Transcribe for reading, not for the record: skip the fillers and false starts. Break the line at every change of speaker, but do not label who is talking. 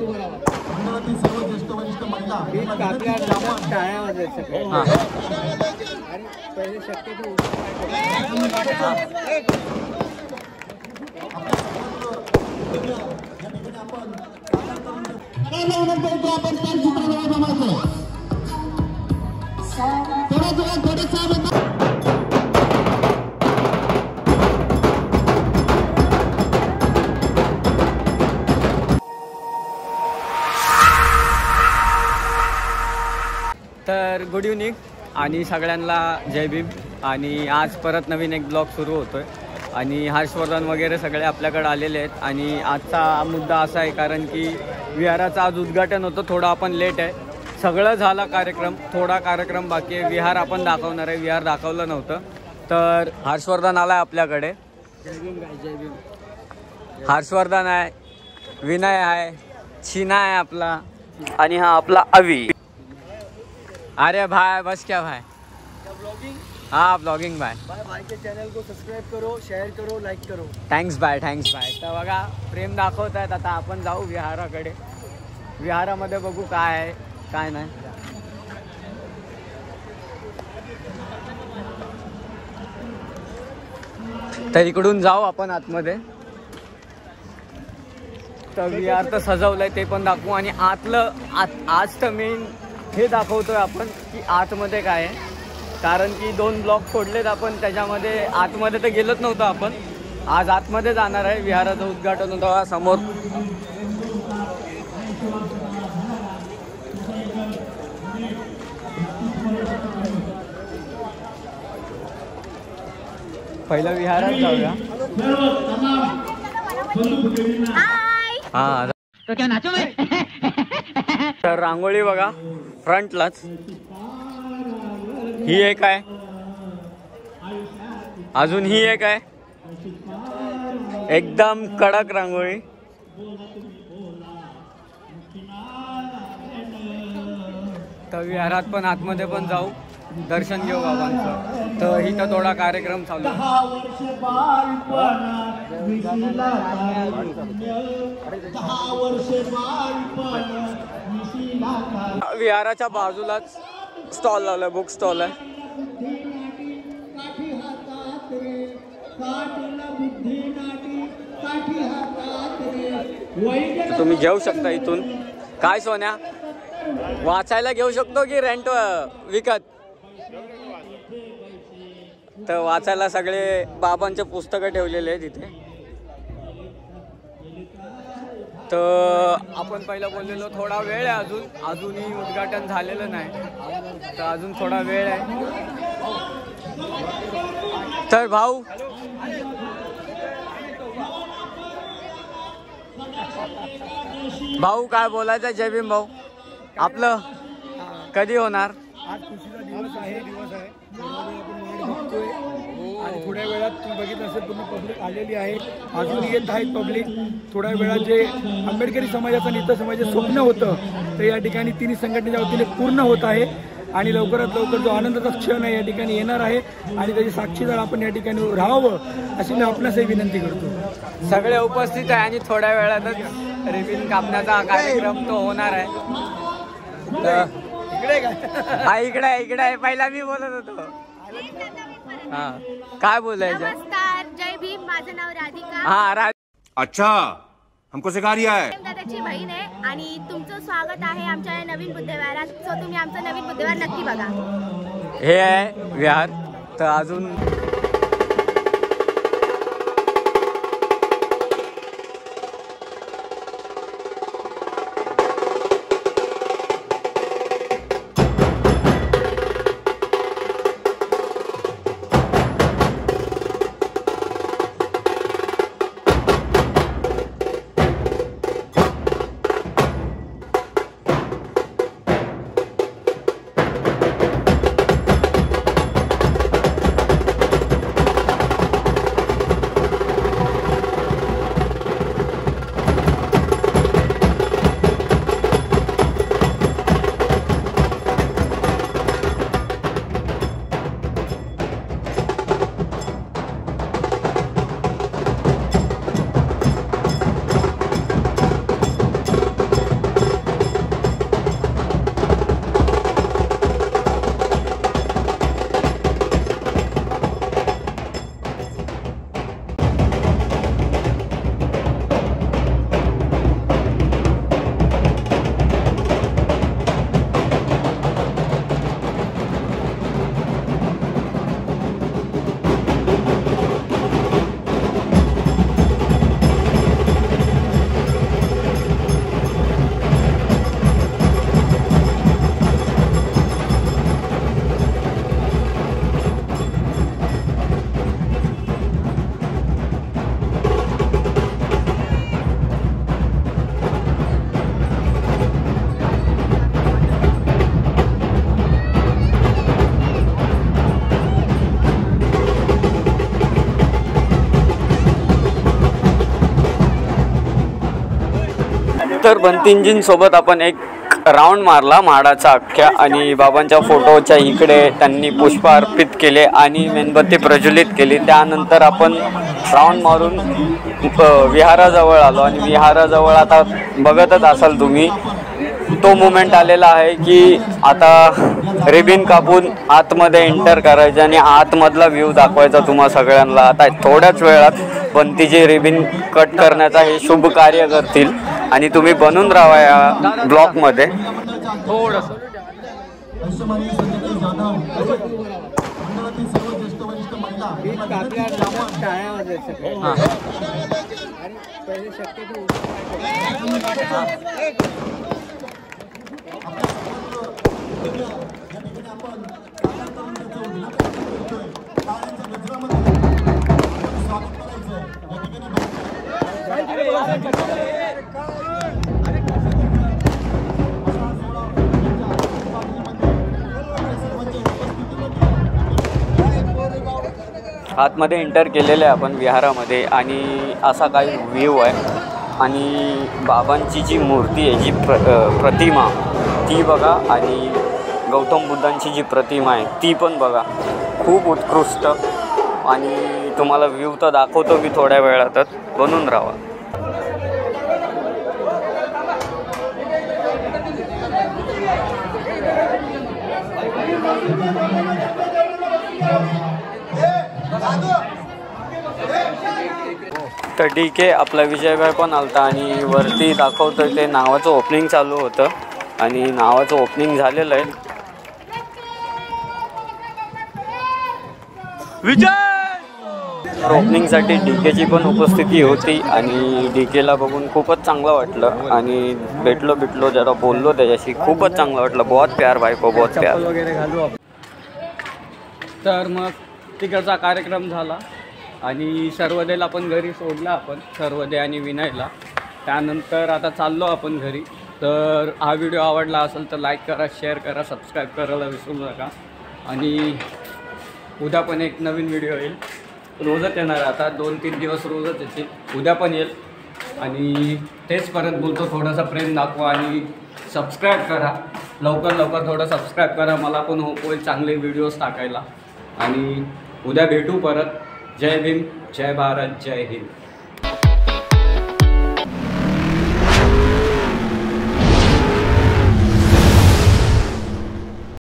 मंडळातील सर्व ज्येष्ठ वरिष्ठ महिला
टाळ्या वाजवायच्या आणि पहिले शक्यतो
तर गुड इव्हनिंग आणि सगळ्यांना जय भीम. आणि आज परत नवीन एक ब्लॉग सुरू होतोय आणि हर्षवर्धन वगैरे सगळे आपल्याकडे आलेले आहेत. आणि आजचा मुद्दा असा आहे कारण की विहाराचं आज उद्घाटन होतं. थोडं आपण लेट आहे. सगळं झाला कार्यक्रम, थोडा कार्यक्रम बाकी आहे. विहार आपण दाखवणार आहे. विहार दाखवलं नव्हतं तर हर्षवर्धन आला आहे आपल्याकडे.
जय भीम जय भीम.
हर्षवर्धन आहे, विनय आहे, छिना आहे आपला आणि हा आपला अवी. अरे भाई बस क्या भाई
ब्लॉगिंग.
हाँ ब्लॉगिंग भाई.
भाई के चॅनल को सबस्क्राइब करो, शेअर करो, लाईक करो.
Thanks bye thanks bye. तर बघा प्रेम दाखवत आहेत. आता आपण जाऊ विहाराकडे. विहारामध्ये बघू काय आहे काय नाही. तर इकडून जाऊ आपण आतमध्ये. तर विहार तर सजवलंय ते पण दाखवू आणि आतलं आज तर मेन हे दाखवतोय आपण की आतमध्ये काय आहे. कारण की 2 ब्लॉक फोडलेत आपण त्याच्यामध्ये. आतमध्ये तर गेलोच नव्हतं आपण. आज आतमध्ये जाणार आहे. विहाराचं उद्घाटन होतं समोर. पहिलं विहारात जाऊया. हा तो क्या नाचो मैं. तर रांगोळी बघा फ्रंटलाच. ही एक आहे, अजून ही एक आहे. एकदम कडक रांगोळी. तर विहारात पण आतमध्ये पण जाऊ, दर्शन घेऊ बाबांचं. तर इथं थोडा कार्यक्रम चालू आहे. विहाराच्या बाजूलाच स्टॉल लावलाय, बुक स्टॉल आहे. तुम्ही घेऊ शकता इथून. काय सोन्या वाचायला घेऊ शकतो की रेंट विकत. तर वाचायला सगळे बाबांचे पुस्तकं ठेवलेले आहेत इथे. तर आपण पहिलं बोललेलो थोडा वेळ आहे अजूनही उद्घाटन झालेलं नाही. तर अजून थोडा वेळ आहे. तर भाऊ काय बोलायचं. जय भीम भाऊ. आपलं कधी होणार.
आज खुशीचा दिवस आहे. आणि थोड्या वेळात तुम्ही बघितलं असेल पूर्ण पब्लिक आलेली आहे. अजून येत आहेत पब्लिक. थोड्या वेळात जे आंबेडकरी समाजाचं नेता समाजाचं स्वप्न होतं ते या ठिकाणी तिन्ही संघटनेच्या वतीने पूर्ण होत आहे. आणि लवकरात लवकर जो आनंदाचा क्षण आहे या ठिकाणी येणार आहे आणि त्याची साक्षीदार आपण या ठिकाणी राहावं अशी मी आपणासही विनंती करतो.
सगळे उपस्थित आहे आणि थोड्या वेळातच रिबीन कापण्याचा कार्यक्रम तो होणार आहे. इकडे आहे. पहिला मी बोलत होतो. हा काय बोलायचं.
नमस्कार जय भीम. माझं नाव राधिका.
हा
अच्छा हमको सिखा रिया है.
दादाची बहीण आहे आणि तुमचं स्वागत आहे आमच्या या नवीन बुद्धविहारात. सो तुम्ही आमचं नवीन बुद्धविहार नक्की बघा.
हे आहे विहार. तर अजून तर बंतींजींसोबत आपण एक राऊंड मारला म्हाडाचा अख्ख्या आणि बाबांच्या फोटोच्या इकडे त्यांनी पुष्प अर्पित केले आणि मेणबत्ती प्रज्वलित केली. त्यानंतर आपण राऊंड मारून विहाराजवळ आलो आणि विहाराजवळ आता बघतच असाल तुम्ही तो मोमेंट आलेला आहे की आता रिबिन कापून आतमध्ये एंटर करायचं आणि आतमधला व्ह्यू दाखवायचा तुम्हा सगळ्यांना. आता थोड्याच वेळात बंतीचे रिबिन कट करण्याचा हे शुभ कार्य करतील आणि तुम्ही बनून राहा या ब्लॉकमध्ये. थोडंसं आतमध्ये एंटर केलेलं आहे आपण विहारामध्ये आणि असा काही व्ह्यू आहे आणि बाबांची जी मूर्ती आहे जी प्रतिमा ती बघा आणि गौतम बुद्धांची जी प्रतिमा आहे ती पण बघा. खूप उत्कृष्ट आणि तुम्हाला व्ह्यू तर दाखवतो मी थोड्या वेळातच. बनून राहा. तर ठीक आहे, आपला विजयभाई पण आलता आणि वरती दाखवतोय ते नावाचं ओपनिंग चालू होतं आणि नावाचं ओपनिंग झालेलं आहे. ओपनिंगसाठी डीकेची पण उपस्थिती होती आणि डीकेला बघून खूपच चांगलं वाटलं आणि भेटलो जरा बोललो त्याच्याशी. खूपच चांगलं वाटलं. बहुत प्यार बायको, बहुत प्यार वगैरे घालू. तर मग तिकडचा कार्यक्रम झाला आणि सर्वदेला आपण घरी सोडला. आपण सर्वदे आणि विनयला. त्यानंतर आता चाललो आपण घरी. तर हा व्हिडिओ आवडला असेल तर लाईक करा, शेअर करा, सबस्क्राईब करायला विसरू नका. आणि उद्या पण एक नवीन व्हिडिओ येईल. रोजच येणार. आता 2-3 दिवस रोजच येतील. उद्या पण येईल. आणि तेच परत बोलतो, थोडासा प्रेम दाखवा आणि सबस्क्राईब करा. लवकर थोडं सबस्क्राईब करा. मला पण होप होईल चांगले व्हिडिओज टाकायला. आणि उद्या भेटू परत. जय भीम, जय भारत, जय हिंद.